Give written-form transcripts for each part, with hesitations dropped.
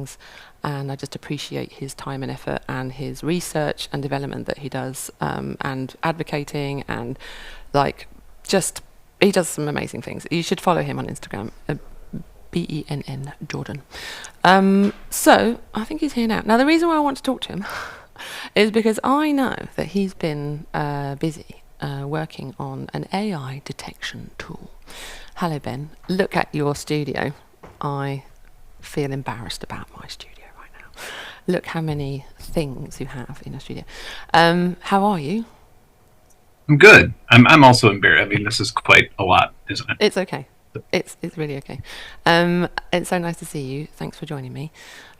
things, and I just appreciate his time and effort and his research and development that he does, and advocating, and like just he does some amazing things. You should follow him on Instagram, Benn Jordan. So I think he's here now. Now the reason why I want to talk to him is because I know that he's been busy working on an AI detection tool. Hello, Ben. Look at your studio. I feel embarrassed about my studio right now. Look how many things you have in your studio. How are you? I'm good. I'm also embarrassed. I mean, this is quite a lot, isn't it? It's okay. It's really okay. It's so nice to see you. Thanks for joining me.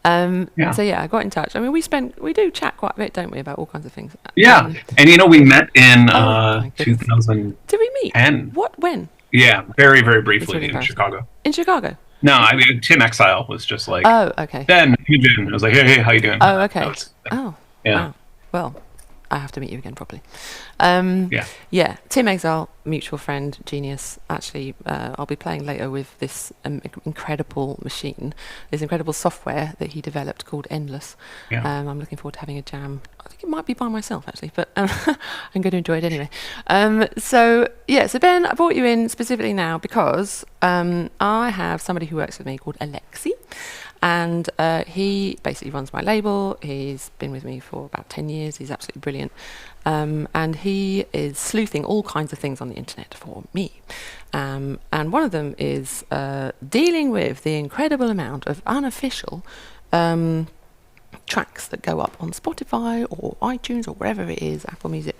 Yeah. So yeah, I got in touch. I mean, we do chat quite a bit, don't we, about all kinds of things. Yeah. And we met in 2010. Did we meet? What? When? Yeah, very, very briefly really in Chicago. In Chicago? No, I mean, Tim Exile was just like, oh, okay. Ben, Imogen. I was like, hey, how you doing? Oh, okay. Yeah. Wow. Well, I have to meet you again properly. Yeah. Tim Exile, mutual friend, genius. Actually, I'll be playing later with this incredible machine, this incredible software that he developed called Endless. Yeah. I'm looking forward to having a jam. I think it might be by myself actually, but I'm going to enjoy it anyway. So Ben, I brought you in specifically now because I have somebody who works with me called Alexis. And he basically runs my label. He's been with me for about 10 years. He's absolutely brilliant. And he is sleuthing all kinds of things on the internet for me. And one of them is dealing with the incredible amount of unofficial tracks that go up on Spotify or iTunes or wherever it is, Apple Music,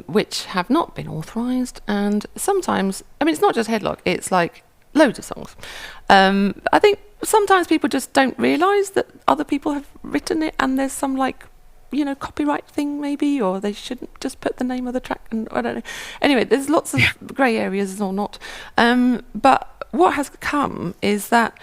which have not been authorized. And sometimes, I mean, it's not just Headlock, it's like loads of songs. I think sometimes people just don't realise that other people have written it and there's some copyright thing maybe, or they shouldn't just put the name of the track, and I don't know. Anyway, there's lots of grey areas or not. But what has come is that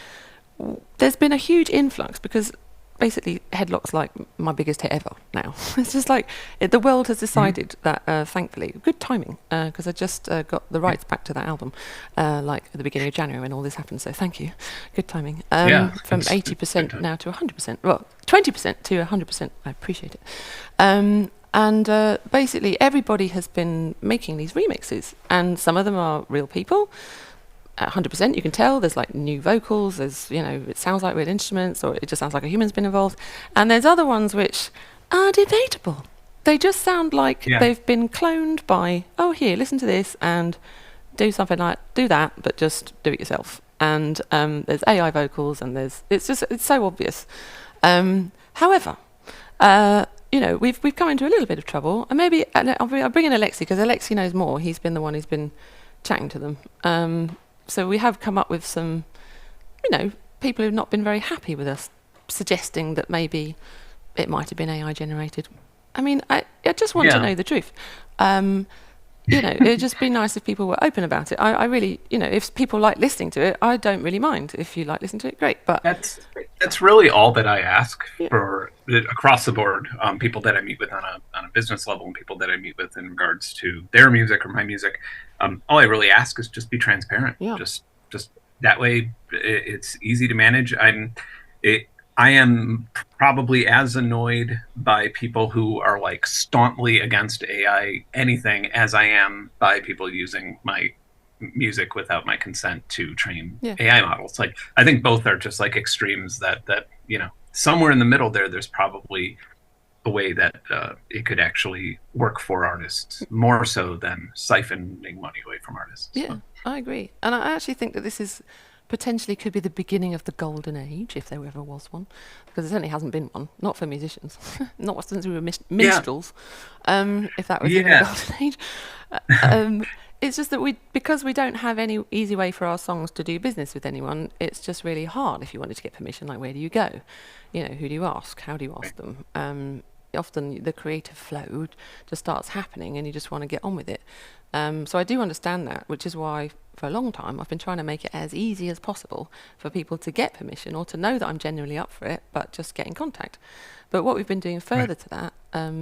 there's been a huge influx because basically Headlock's like my biggest hit ever now. It's just like the world has decided that, thankfully, good timing, because I just got the rights back to that album like at the beginning of January when all this happened, so thank you. Good timing. From 80% now to 100%, well, 20% to 100%, I appreciate it. And basically everybody has been making these remixes, and some of them are real people. 100%, you can tell there's like new vocals, there's, it sounds like real instruments, or it just sounds like a human's been involved. And there's other ones which are debatable. They just sound like they've been cloned by, here, listen to this and do something like, do that, but just do it yourself. And there's AI vocals, and it's so obvious. However, we've come into a little bit of trouble, and maybe I'll bring in Alexis, because Alexis knows more. He's been the one who's been chatting to them. So we have come up with some, people who've not been very happy with us, suggesting that maybe it might have been AI generated. I mean, I just want to know the truth. It'd just be nice if people were open about it. I really, if people like listening to it, I don't really mind. If you like listening to it, great. But that's really all that I ask for across the board. People that I meet with on a business level, and people that I meet with in regards to their music or my music. All I really ask is just be transparent. Yeah. Just that way, it's easy to manage. I am probably as annoyed by people who are like staunchly against AI anything as I am by people using my music without my consent to train AI models. Like, I think both are just like extremes that somewhere in the middle there's probably a way that it could actually work for artists more so than siphoning money away from artists. Yeah, I agree. And I actually think that this is potentially could be the beginning of the golden age, if there ever was one, because there certainly hasn't been one, not for musicians, not since we were minstrels, if that was even the golden age. It's just that because we don't have any easy way for our songs to do business with anyone, it's just really hard. If you wanted to get permission, like, where do you go? Who do you ask? How do you ask them? Often the creative flow just starts happening and you just want to get on with it. So I do understand that, which is why for a long time I've been trying to make it as easy as possible for people to get permission or to know that I'm genuinely up for it, but just get in contact. But what we've been doing further to that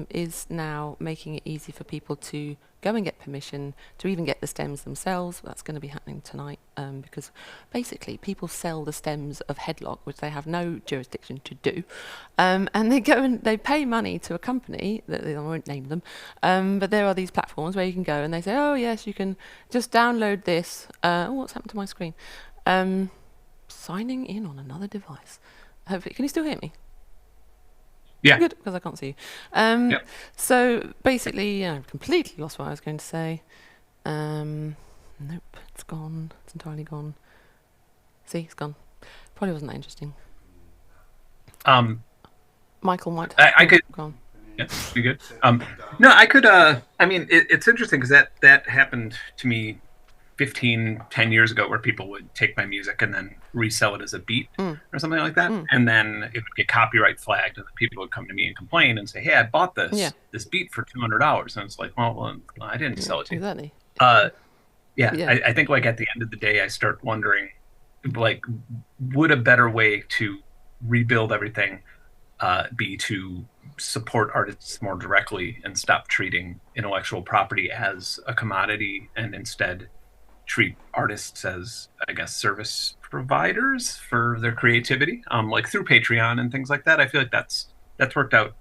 is now making it easy for people to go and get permission to even get the stems themselves. That's going to be happening tonight, because basically people sell the stems of Headlock, which they have no jurisdiction to do, and they go and they pay money to a company that I won't name them, but there are these platforms where you can go and they say, oh yes, you can just download this. Oh, what's happened to my screen? Signing in on another device. Hopefully, can you still hear me? Yeah. Good, because I can't see you. Yep. So basically, I've completely lost what I was going to say. Nope, it's gone. It's entirely gone. See, it's gone. Probably wasn't that interesting. Michael might have I could. gone. Yeah, you good? No, I could. I mean, it's interesting because that happened to me 10 years ago, where people would take my music and then resell it as a beat or something like that, and then it would get copyright flagged, and people would come to me and complain and say, "Hey, I bought this beat for $200," and it's like, well, I didn't sell it to you. Exactly. I think like at the end of the day, I start wondering, like, would a better way to rebuild everything be to support artists more directly and stop treating intellectual property as a commodity, and instead treat artists as, I guess, service providers for their creativity, like through Patreon and things like that. I feel like that's worked out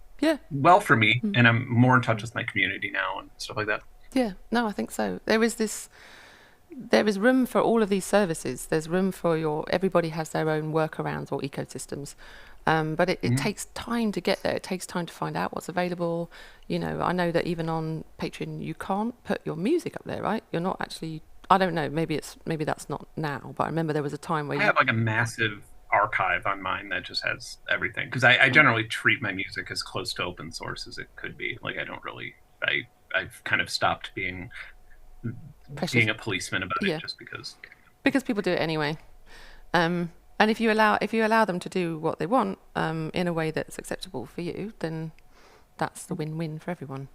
well for me, and I'm more in touch with my community now and stuff like that. Yeah, no, I think so. There is room for all of these services. There's room for everybody has their own workarounds or ecosystems. But it takes time to get there. It takes time to find out what's available. You know, I know that even on Patreon, you can't put your music up there, right? You're not actually, I don't know, maybe that's not now, but I remember there was a time where I have like a massive archive on mine that just has everything, because I generally treat my music as close to open source as it could be. Like, I don't really, I've kind of stopped being a policeman about it, just because people do it anyway. And if you allow them to do what they want in a way that's acceptable for you, then that's the win-win for everyone.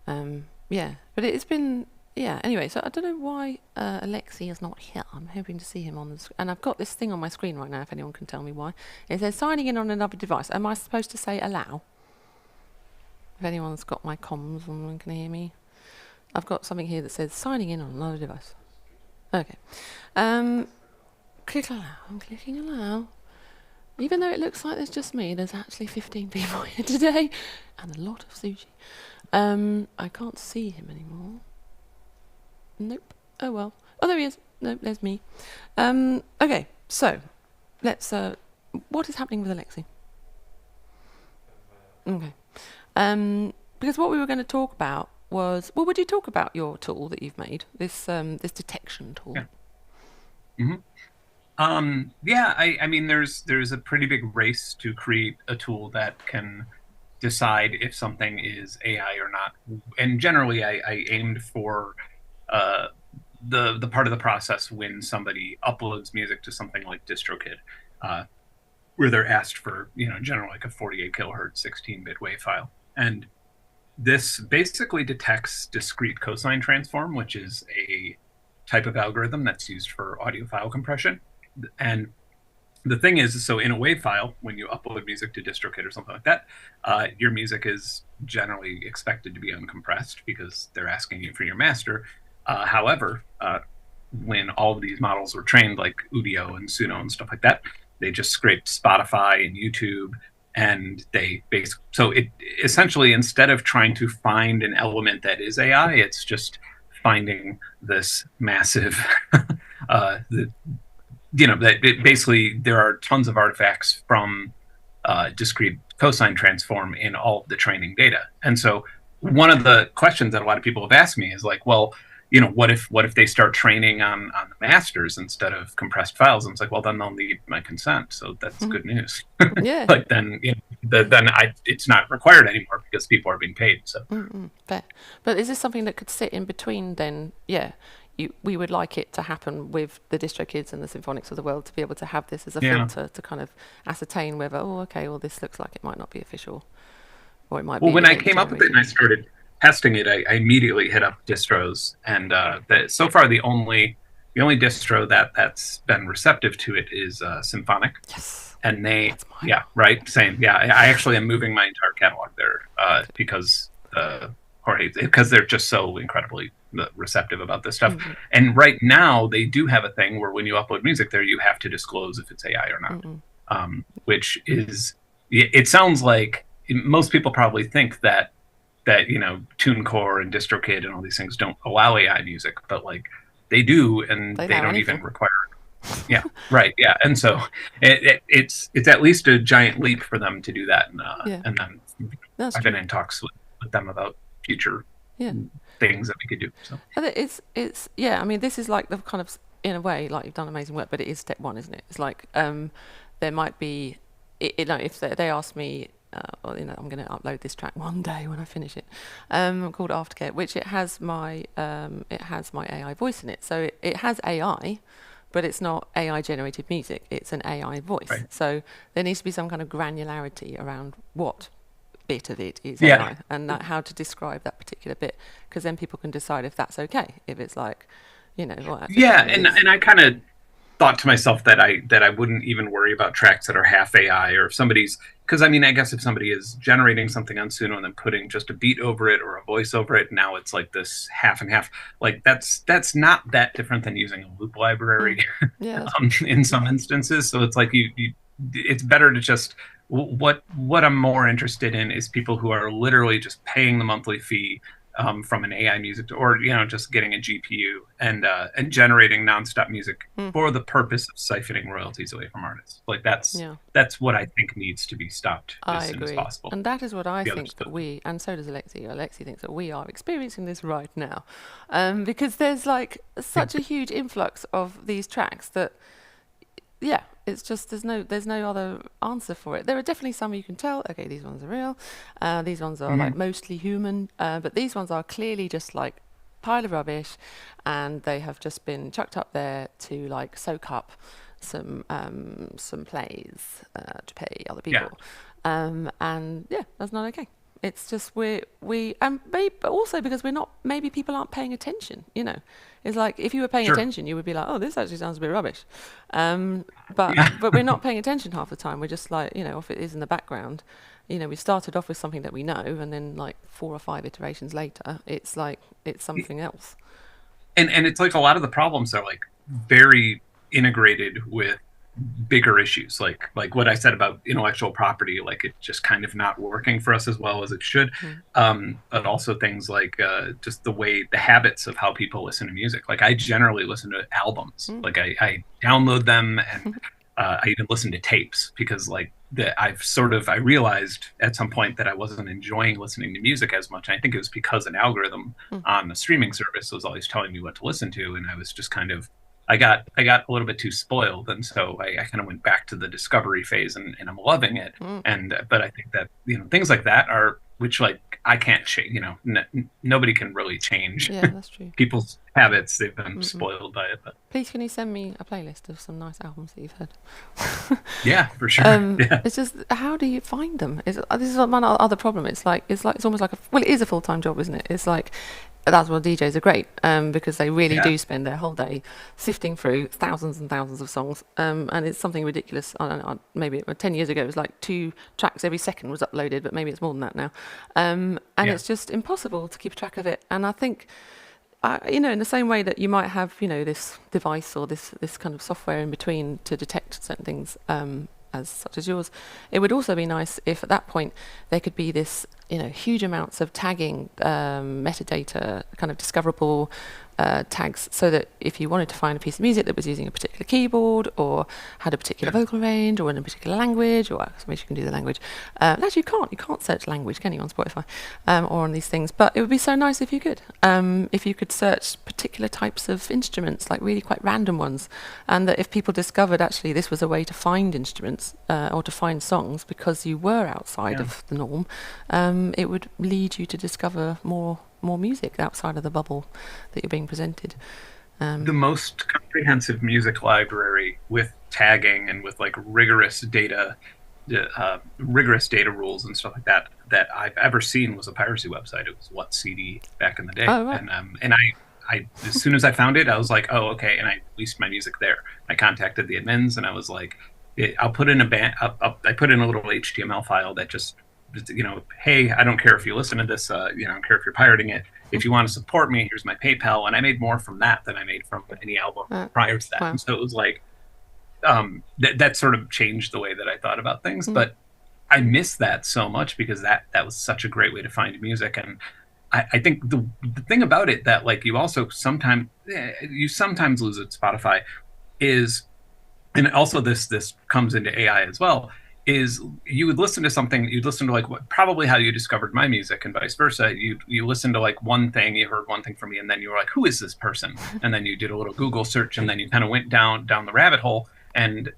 But it's been anyway, so I don't know why Alexi is not here. I'm hoping to see him on the and I've got this thing on my screen right now, if anyone can tell me why. It says signing in on another device. Am I supposed to say allow? If anyone's got my comms and can hear me. I've got something here that says signing in on another device. Okay. Click allow. I'm clicking allow. Even though it looks like there's just me, there's actually 15 people here today and a lot of sushi. I can't see him anymore. Nope. Oh well. Oh, there he is. Nope, there's me. Okay, so let's. What is happening with Alexi? Okay. Because what we were going to talk about was, well, would you talk about your tool that you've made, this detection tool? Yeah. I mean, there's a pretty big race to create a tool that can decide if something is AI or not. And generally, I aimed for the part of the process when somebody uploads music to something like DistroKid, where they're asked for, generally like a 48 kilohertz 16-bit WAV file. And this basically detects discrete cosine transform, which is a type of algorithm that's used for audio file compression. And the thing is, so in a WAV file, when you upload music to DistroKid or something like that, your music is generally expected to be uncompressed because they're asking you for your master. However, when all of these models were trained, like Udio and Suno and stuff like that, they just scraped Spotify and YouTube, and so it essentially, instead of trying to find an element that is AI, it's just finding this massive, basically there are tons of artifacts from discrete cosine transform in all of the training data. And so one of the questions that a lot of people have asked me is like, well, what if they start training on the masters instead of compressed files? And it's like, well, then they'll need my consent. So that's good news. Yeah. But then, it's not required anymore because people are being paid. So fair. But is this something that could sit in between then? Yeah. We would like it to happen with the DistroKids and the Symphonics of the world, to be able to have this as a filter to kind of ascertain whether, this looks like it might not be official, or it might be. Well, when I came up with it and I started testing it, I immediately hit up distros, and so far the only distro that's been receptive to it is Symphonic. Yes. And they, same. Yeah, I actually am moving my entire catalog there because or because they're just so incredibly receptive about this stuff. Mm-hmm. And right now they do have a thing where when you upload music there, you have to disclose if it's AI or not. Mm-hmm. Which is, it sounds like most people probably think that TuneCore and DistroKid and all these things don't allow AI music, but like they do, and they don't even require it. Yeah, right. Yeah, and so it's at least a giant leap for them to do that. And then I've been in talks with them about future things that we could do. So it's I mean, this is like the kind of, in a way, like, you've done amazing work, but it is step one, isn't it? It's like there might be, if they ask me, I'm going to upload this track one day when I finish it, called Aftercare, which it has my AI voice in it. So it has AI, but it's not AI generated music. It's an AI voice. Right. So there needs to be some kind of granularity around what bit of it is AI, and how to describe that particular bit, because then people can decide if that's okay. If it's like, and I kind of thought to myself that I wouldn't even worry about tracks that are half AI, or if somebody's, because I mean, I guess if somebody is generating something on Suno and then putting just a beat over it or a voice over it, now it's like this half and half. Like that's not that different than using a loop library in some instances. So it's like it's better to just, what I'm more interested in is people who are literally just paying the monthly fee from an AI music, or just getting a GPU and generating nonstop music for the purpose of siphoning royalties away from artists. Like that's what I think needs to be stopped as soon as possible. And that is what I think that we, and so does Alexi. Alexi thinks that we are experiencing this right now, because there's like such a huge influx of these tracks that, it's just there's no other answer for it. There are definitely some you can tell, okay, these ones are real, these ones are like mostly human, but these ones are clearly just like pile of rubbish, and they have just been chucked up there to like soak up some plays to pay other people, and that's not okay. It's just but also because maybe people aren't paying attention. It's like if you were paying attention, you would be like, oh, this actually sounds a bit rubbish. But we're not paying attention half the time. We're just like, if it is in the background, we started off with something that we know, and then like 4 or 5 iterations later, it's like it's something else. And it's like a lot of the problems are like very integrated with bigger issues, like what I said about intellectual property, like it just kind of not working for us as well as it should. But also things like just the habits of how people listen to music. Like I generally listen to albums. Like I download them, and I even listen to tapes, because like I realized at some point that I wasn't enjoying listening to music as much. And I think it was because an algorithm on the streaming service was always telling me what to listen to, and I was just kind of, I got a little bit too spoiled, and so I kind of went back to the discovery phase, and I'm loving it. But I think that things like that are, which like I can't change. Nobody can really change. Yeah, that's true. People's habits, they've been spoiled by it. But please, can you send me a playlist of some nice albums that you've heard? Yeah, for sure. It's just, how do you find them? This is one other problem. It's almost like it is a full-time job, isn't it? It's like, that's why DJs are great, because they really do spend their whole day sifting through thousands and thousands of songs, and it's something ridiculous. I don't know, maybe 10 years ago it was like 2 tracks every second was uploaded, but maybe it's more than that now. And it's just impossible to keep track of it. And I think, in the same way that you might have, this device or this kind of software in between to detect certain things, such as yours, it would also be nice if at that point there could be this, huge amounts of tagging, metadata, kind of discoverable tags, so that if you wanted to find a piece of music that was using a particular keyboard or had a particular vocal range or in a particular language, or maybe you can do the language. Actually, you can't search language, can you, on Spotify or on these things? But it would be so nice if you could. If you could search particular types of instruments, like really quite random ones, and that if people discovered actually this was a way to find instruments or to find songs because you were outside of the norm, it would lead you to discover more music outside of the bubble that you're being presented. The most comprehensive music library with tagging and with like rigorous data rules and stuff like that I've ever seen was a piracy website. It was What CD back in the day. Oh, right. And I as soon as I found it, I was like, oh, okay, and I released my music there. I contacted the admins, and I was like, I'll put in I put in a little HTML file that just hey, I don't care if you listen to this, I don't care if you're pirating it. If you want to support me, here's my PayPal. And I made more from that than I made from any album prior to that. Wow. And so it was like, that sort of changed the way that I thought about things. But I miss that so much because that was such a great way to find music. And I think the thing about it that like you also sometimes lose at Spotify is, and also this comes into AI as well, is you would listen to something, you'd listen to like probably how you discovered my music and vice versa. You listen to like one thing, you heard one thing from me, and then you were like, who is this person? And then you did a little Google search, and then you kind of went down the rabbit hole, and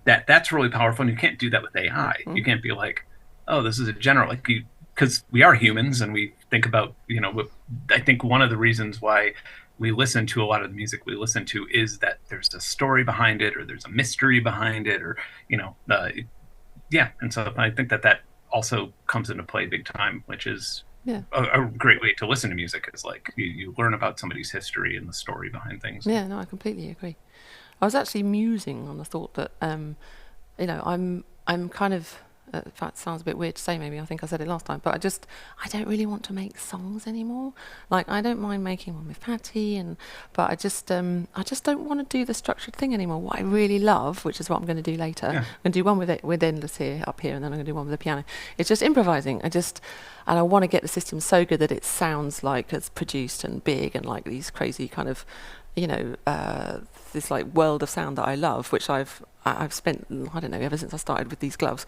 that's really powerful. And you can't do that with AI. You can't be like, oh, this is a general, like, because we are humans and we think about, I think one of the reasons why we listen to a lot of the music we listen to is that there's a story behind it, or there's a mystery behind it, or and so I think that also comes into play big time, which is a great way to listen to music, is like you learn about somebody's history and the story behind things. Yeah, no, I completely agree. I was actually musing on the thought that I'm kind of, in fact, it sounds a bit weird to say, maybe I think I said it last time, but I don't really want to make songs anymore. Like, I don't mind making one with Patty, but I just don't want to do the structured thing anymore. What I really love, which is what I'm going to do later, I'm going to do one with Endless up here, and then I'm going to do one with the piano. It's just improvising. And I want to get the system so good that it sounds like it's produced and big and like these crazy kind of, this like world of sound that I love, which I've spent, I don't know, ever since I started with these gloves,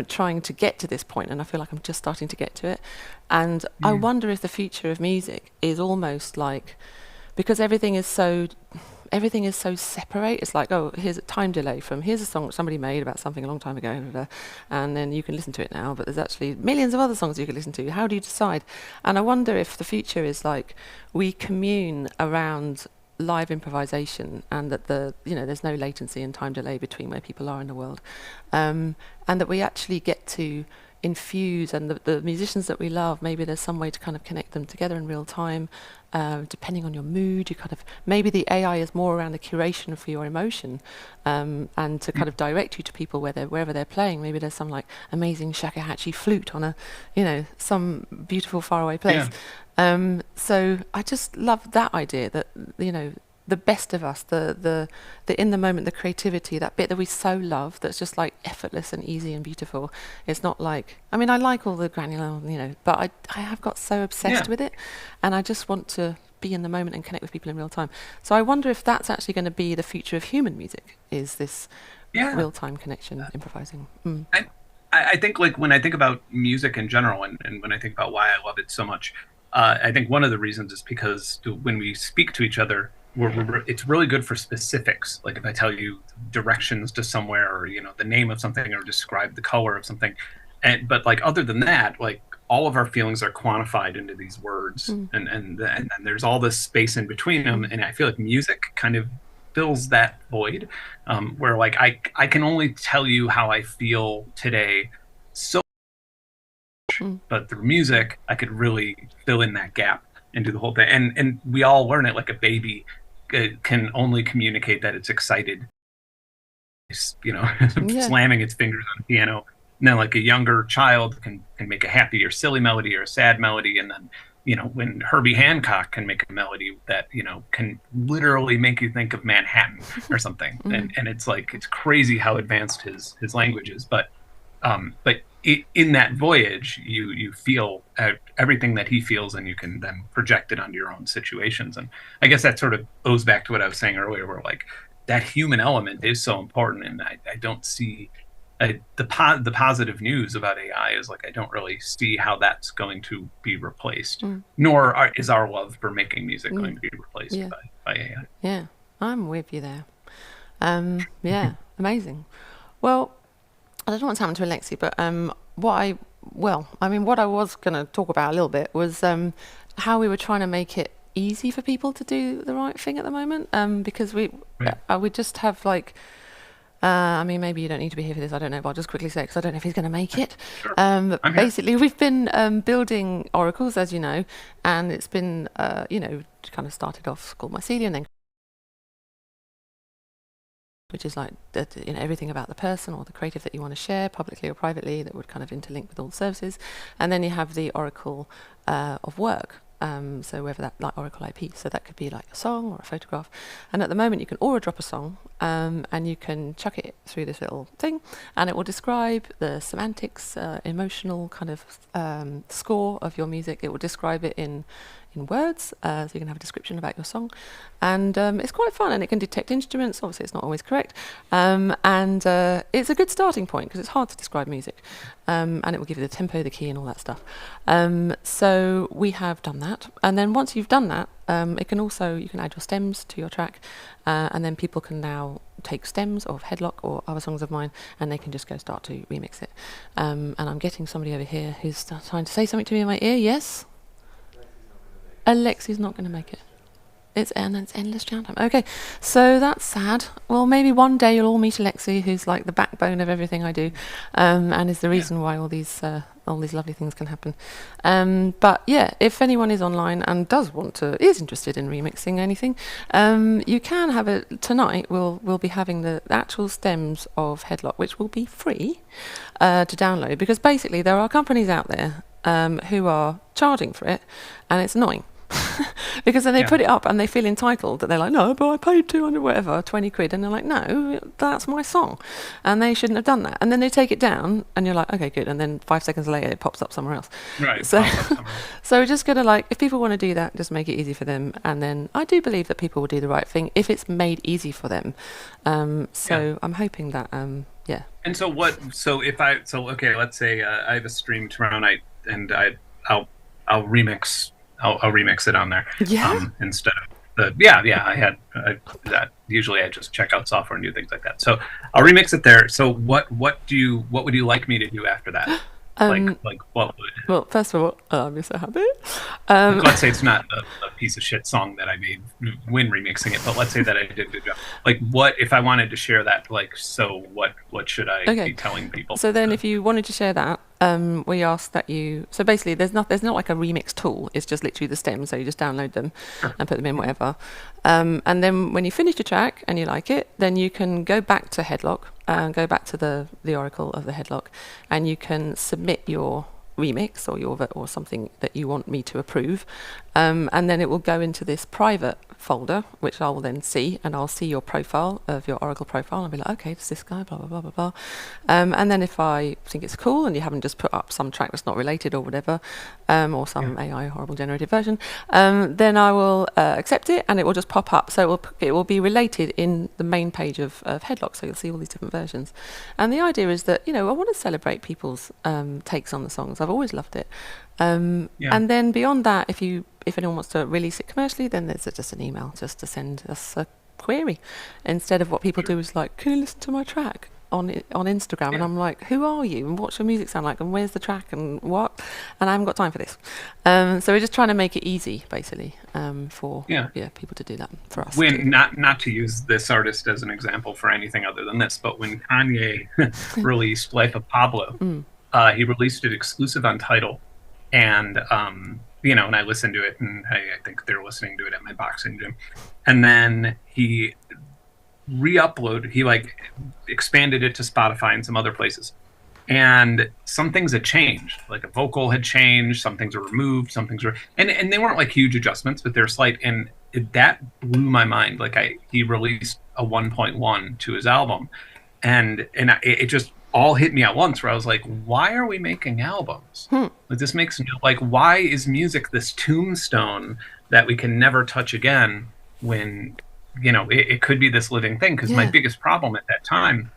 trying to get to this point, and I feel like I'm just starting to get to it. And I wonder if the future of music is almost like, because everything is so separate. It's like, oh, here's a time delay from, here's a song that somebody made about something a long time ago, and then you can listen to it now, but there's actually millions of other songs you can listen to. How do you decide? And I wonder if the future is like we commune around live improvisation, and that there's no latency and time delay between where people are in the world, and that we actually get to infuse, and the musicians that we love, maybe there's some way to kind of connect them together in real time, depending on your mood. Maybe the AI is more around the curation for your emotion, and to kind of direct you to people wherever they're playing. Maybe there's some like amazing shakuhachi flute on some beautiful faraway place. So I just love that idea that the best of us, the in the moment, the creativity, that bit that we so love, that's just like effortless and easy and beautiful. It's not like, I mean, I like all the granular, but I have got so obsessed with it, and I just want to be in the moment and connect with people in real time. So I wonder if that's actually going to be the future of human music, is this real time connection, improvising. I think, like, when I think about music in general, and when I think about why I love it so much, I think one of the reasons is because when we speak to each other, it's really good for specifics. Like if I tell you directions to somewhere, or the name of something, or describe the color of something, but like other than that, like all of our feelings are quantified into these words, and there's all this space in between them, and I feel like music kind of fills that void, where like I can only tell you how I feel today, so but through music I could really fill in that gap and do the whole thing, and we all learn it. Like a baby can only communicate that it's excited, slamming its fingers on the piano. And then like a younger child can make a happy or silly melody or a sad melody, and then when Herbie Hancock can make a melody that can literally make you think of Manhattan or something. And it's like, it's crazy how advanced his language is, but in that voyage, you feel everything that he feels, and you can then project it onto your own situations. And I guess that sort of goes back to what I was saying earlier, where like that human element is so important. And I don't see the positive news about AI is like, I don't really see how that's going to be replaced, nor is our love for making music going to be replaced by AI. Yeah, I'm with you there. Yeah, amazing. Well, I don't know what's happened to Alexi, but what I was going to talk about a little bit was how we were trying to make it easy for people to do the right thing at the moment, because we just have like, I mean, maybe you don't need to be here for this, I don't know, but I'll just quickly say, because I don't know if he's going to make it. Sure. Basically, we've been building Auracles, as you know, and it's been, kind of started off called mycelium, then which is like everything about the person or the creative that you want to share publicly or privately that would kind of interlink with all the services. And then you have the Oracle of work. So whether that, like Oracle IP, so that could be like a song or a photograph. And at the moment you can aura drop a song and you can chuck it through this little thing and it will describe the semantics, emotional kind of score of your music. It will describe it in words, so you can have a description about your song, and it's quite fun, and it can detect instruments. Obviously it's not always correct, and it's a good starting point because it's hard to describe music, and it will give you the tempo, the key, and all that stuff. So we have done that, and then once you've done that, you can add your stems to your track, and then people can now take stems of Headlock or other songs of mine, and they can just go start to remix it. And I'm getting somebody over here who's trying to say something to me in my ear. Yes? Alexis not going to make it. It's endless jam time. Okay, so that's sad. Well, maybe one day you'll all meet Alexis, who's like the backbone of everything I do, and is the reason why all these lovely things can happen. But yeah, if anyone is online and is interested in remixing anything, you can have it tonight. We'll be having the actual stems of Headlock, which will be free to download, because basically there are companies out there who are charging for it, and it's annoying. Because then they put it up and they feel entitled that they're like, no, but I paid 200 whatever, 20 quid, and they're like, no, that's my song, and they shouldn't have done that. And then they take it down and you're like, okay, good, and then 5 seconds later it pops up somewhere else. Right. So so we're just gonna, like, if people want to do that, just make it easy for them, and then I do believe that people will do the right thing if it's made easy for them. I'm hoping that yeah. And so okay, let's say I have a stream tomorrow night, and I'll remix it on there. Yeah. Instead of that. Usually I just check out software and do things like that. So I'll remix it there. So what would you like me to do after that? Like what would? Well, first of all, I'm so happy. Let's say it's not a piece of shit song that I made when remixing it, but let's say that I did a good job. Like, what if I wanted to share that? Like, so what should I be telling people? So then, if you wanted to share that, we ask that you. So basically, there's not like a remix tool. It's just literally the stems. So you just download them and put them in whatever. And then when you finish your track and you like it, then you can go back to Headlock and go back to the Oracle of the Headlock, and you can submit your remix or something that you want me to approve, and then it will go into this private folder, which I will then see, and I'll see your profile of your Oracle profile, and I'll be like, okay, it's this guy, blah blah blah blah blah. And then if I think it's cool and you haven't just put up some track that's not related or whatever, or some AI horrible generated version, then I will accept it, and it will just pop up. So it will be related in the main page of Headlock, so you'll see all these different versions. And the idea is that, I want to celebrate people's takes on the songs. I've always loved it. And then beyond that, if anyone wants to release it commercially, then there's just an email just to send us a query, instead of what people do is like, can you listen to my track on Instagram? And I'm like, who are you, and what's your music sound like, and where's the track, and what? And I haven't got time for this. So we're just trying to make it easy, basically, for people to do that for us. When not to use this artist as an example for anything other than this, but when Kanye released Life of Pablo, he released it exclusive on Tidal, and and I listened to it, and I think they're listening to it at my boxing gym, and then he expanded it to Spotify and some other places, and some things had changed, like a vocal had changed, some things were removed, some things were, and they weren't like huge adjustments, but they're slight, and that blew my mind. Like he released a 1.1 to his album, and it just all hit me at once, where I was like, why are we making albums? Like, this makes me, like, why is music this tombstone that we can never touch again, when it could be this living thing? Because my biggest problem at that time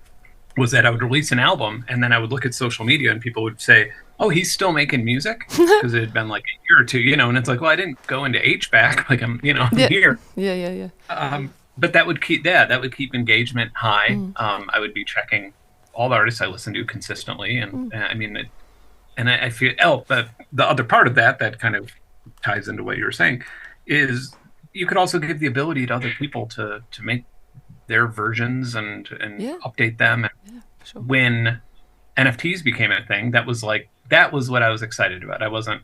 was that I would release an album, and then I would look at social media and people would say, oh, he's still making music, because it had been like a year or two, and it's like, well, I didn't go into HVAC, like I'm here. But that would keep engagement high. I would be checking all the artists I listen to consistently, and I feel, but the other part of that kind of ties into what you were saying, is you could also give the ability to other people to make their versions and update them. Sure. When NFTs became a thing, that was what I was excited about. I wasn't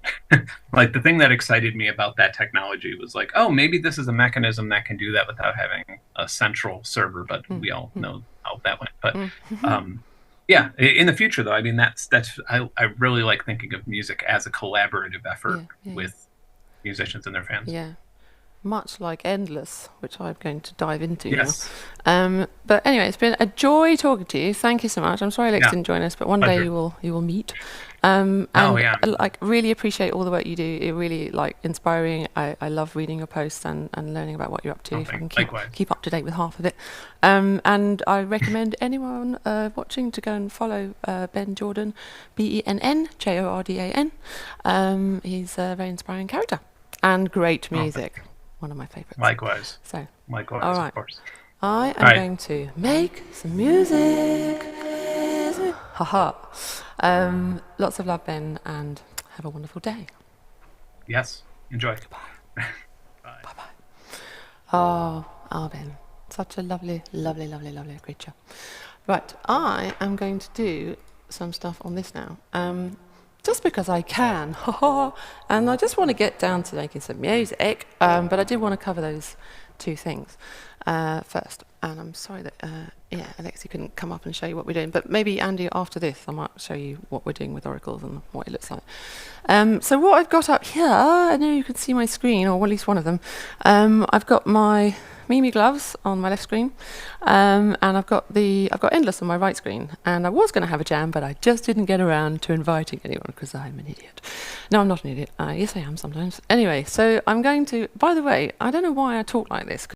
like, the thing that excited me about that technology was like, oh, maybe this is a mechanism that can do that without having a central server. But we all know how that went. But yeah, in the future though, I mean, I really like thinking of music as a collaborative effort with musicians and their fans. Yeah. Much like Endless, which I'm going to dive into Yes. now. But anyway, it's been a joy talking to you. Thank you so much. I'm sorry Alex didn't join us, but one day you will meet. And like, really appreciate all the work you do. It really, like, inspiring. I love reading your posts and learning about what you're up to. If I can keep up to date with half of it. And I recommend anyone watching to go and follow Benn Jordan, Benn Jordan. He's a very inspiring character and great music. One of my favourites. Likewise. So, likewise, all right. Of course. I am going to make some music. Haha. Lots of love, Ben, and have a wonderful day. Yes. Enjoy. Bye. Bye. Oh, Ben. Such a lovely, lovely, lovely, lovely creature. Right. I am going to do some stuff on this now. Just because I can, and I just want to get down to making some music, but I do want to cover those two things first. And I'm sorry that Alexi couldn't come up and show you what we're doing, but maybe Andy, after this I might show you what we're doing with Auracles and what it looks like. So what I've got up here, I know you can see my screen, or at least one of them. I've got my MiMU Gloves on my left screen, and I've got Endless on my right screen. And I was going to have a jam, but I just didn't get around to inviting anyone because I'm an idiot. No, I'm not an idiot. Yes, I am sometimes. Anyway, so I'm going to. By the way, I don't know why I talk like this.